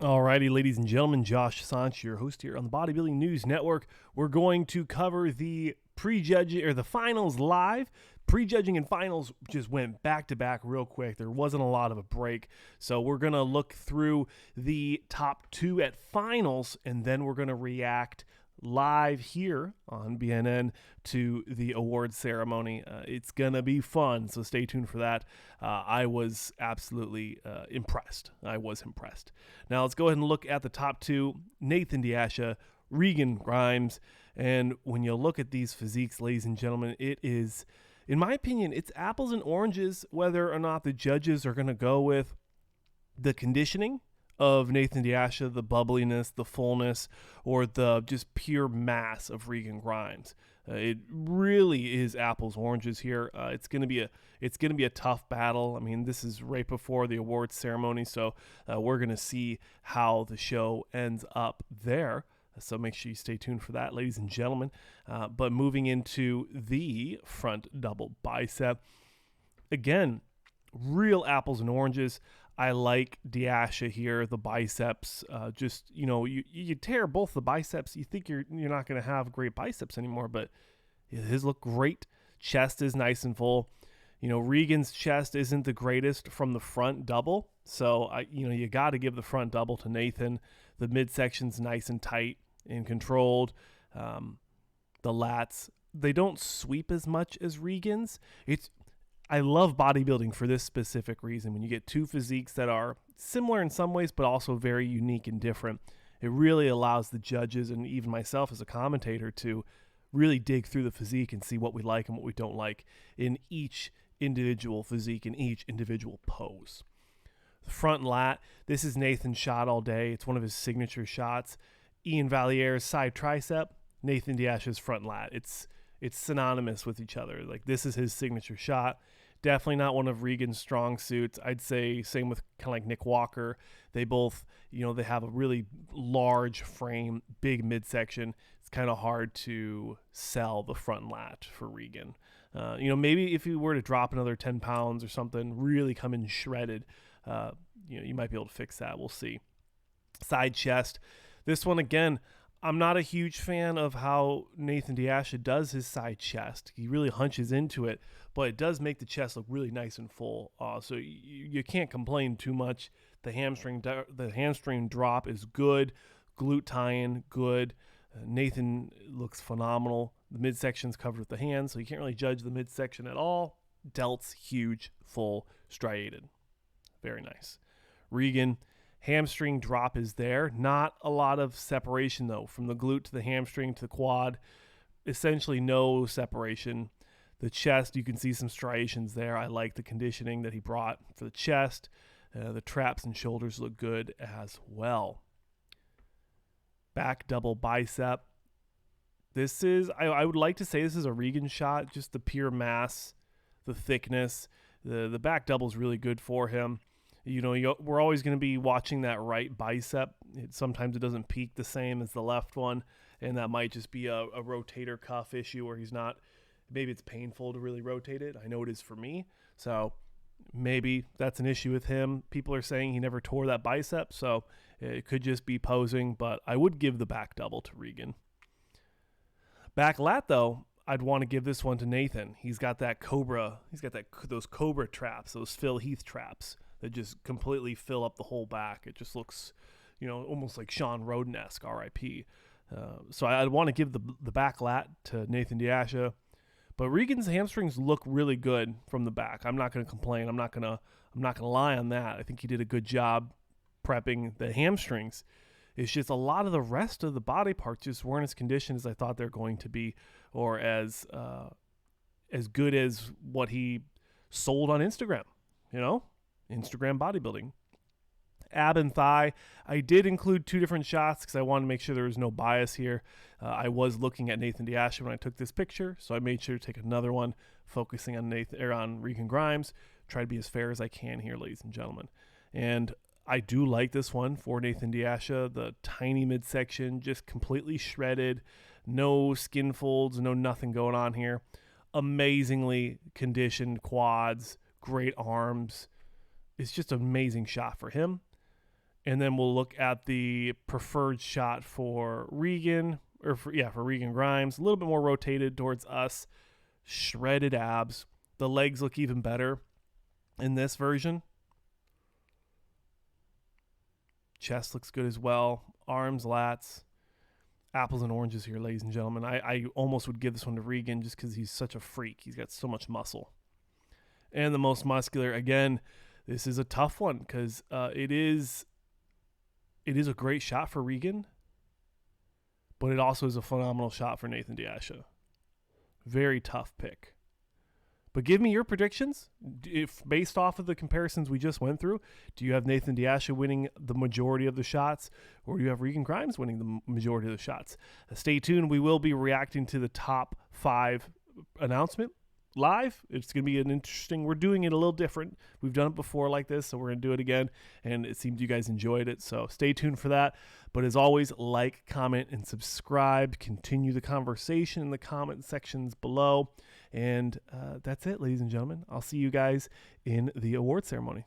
Alrighty, ladies and gentlemen, Josh Sanch, your host here on the Bodybuilding News Network. We're going to cover the prejudging or the finals live. Prejudging and finals just went back to back real quick. There wasn't a lot of a break. So we're going to look through the top two at finals, and then we're going to react live here on BNN to the award ceremony. It's going to be fun, so stay tuned for that. I was absolutely impressed. I was impressed. Now let's go ahead and look at the top two, Nathan Asha, Regan Grimes, and when you look at these physiques, ladies and gentlemen, it is, in my opinion, it's apples and oranges whether or not the judges are going to go with the conditioning of Nathan Asha, the bubbliness, the fullness, or the just pure mass of Regan Grimes. It really is apples oranges here. It's gonna be a tough battle. I mean, this is right before the awards ceremony, so we're gonna see how the show ends up there. So make sure you stay tuned for that, ladies and gentlemen. But moving into the front double bicep, again, real apples and oranges. I like Asha here, the biceps. You tear both the biceps, you think you're not going to have great biceps anymore, but his look great. Chest is nice and full. Regan's chest isn't the greatest from the front double, so you got to give the front double to Nathan. The midsection's nice and tight and controlled. The lats, they don't sweep as much as Regan's. I love bodybuilding for this specific reason. When you get two physiques that are similar in some ways, but also very unique and different, it really allows the judges and even myself as a commentator to really dig through the physique and see what we like and what we don't like in each individual physique, in each individual pose. The front lat, this is Nathan's shot all day. It's one of his signature shots. Ian Valliere's side tricep, Nathan Asha's front lat. It's synonymous with each other. Like, this is his signature shot. Definitely not one of Regan's strong suits. I'd say same with kind of like Nick Walker. They both, they have a really large frame, big midsection. It's kind of hard to sell the front lat for Regan. Maybe if he were to drop another 10 pounds or something, really come in shredded, you might be able to fix that. We'll see. Side chest. This one, again, I'm not a huge fan of how Nathan Asha does his side chest. He really hunches into it, but it does make the chest look really nice and full. So you can't complain too much. The hamstring drop is good. Glute tie-in, good. Nathan looks phenomenal. The midsection's covered with the hands, so you can't really judge the midsection at all. Delts, huge, full, striated. Very nice. Regan, hamstring drop is there. Not a lot of separation, though, from the glute to the hamstring to the quad. Essentially no separation. The chest, you can see some striations there. I like the conditioning that he brought for the chest. The traps and shoulders look good as well. Back double bicep. This is, I would like to say this is a Regan shot, just the pure mass, the thickness. The back double is really good for him. We're always going to be watching that right bicep. Sometimes it doesn't peak the same as the left one, and that might just be a rotator cuff issue where maybe it's painful to really rotate it. I know it is for me, so maybe that's an issue with him. People are saying he never tore that bicep, so it could just be posing, but I would give the back double to Regan. Back lat, though, I'd want to give this one to Nathan. He's got that cobra. He's got those cobra traps, those Phil Heath traps that just completely fill up the whole back. It just looks, almost like Sean Roden-esque, R.I.P. So I'd want to give the back lat to Nathan Asha. But Regan's hamstrings look really good from the back. I'm not going to complain. I'm not going to lie on that. I think he did a good job prepping the hamstrings. It's just a lot of the rest of the body parts just weren't as conditioned as I thought they're going to be, or as good as what he sold on Instagram. Instagram bodybuilding. Ab and thigh, I did include two different shots because I wanted to make sure there was no bias here. I was looking at Nathan Asha when I took this picture, so I made sure to take another one focusing on Regan Grimes. Try to be as fair as I can here, ladies and gentlemen. And I do like this one for Nathan Asha. The tiny midsection, just completely shredded, no skin folds, no nothing going on here. Amazingly conditioned quads, great arms. It's just an amazing shot for him. And then we'll look at the preferred shot for Regan, for Regan Grimes. A little bit more rotated towards us. Shredded abs. The legs look even better in this version. Chest looks good as well. Arms, lats. Apples and oranges here, ladies and gentlemen. I almost would give this one to Regan just because he's such a freak. He's got so much muscle. And the most muscular, again, this is a tough one because it is a great shot for Regan, but it also is a phenomenal shot for Nathan Asha. Very tough pick. But give me your predictions. If based off of the comparisons we just went through, do you have Nathan Asha winning the majority of the shots, or do you have Regan Grimes winning the majority of the shots? Stay tuned. We will be reacting to the top 5 announcement live. It's going to be an interesting, we're doing it a little different. We've done it before like this, so we're going to do it again, and it seemed you guys enjoyed it, so stay tuned for that. But as always, like, comment, and subscribe. Continue the conversation in the comment sections below. And that's it, ladies and gentlemen. I'll see you guys in the award ceremony.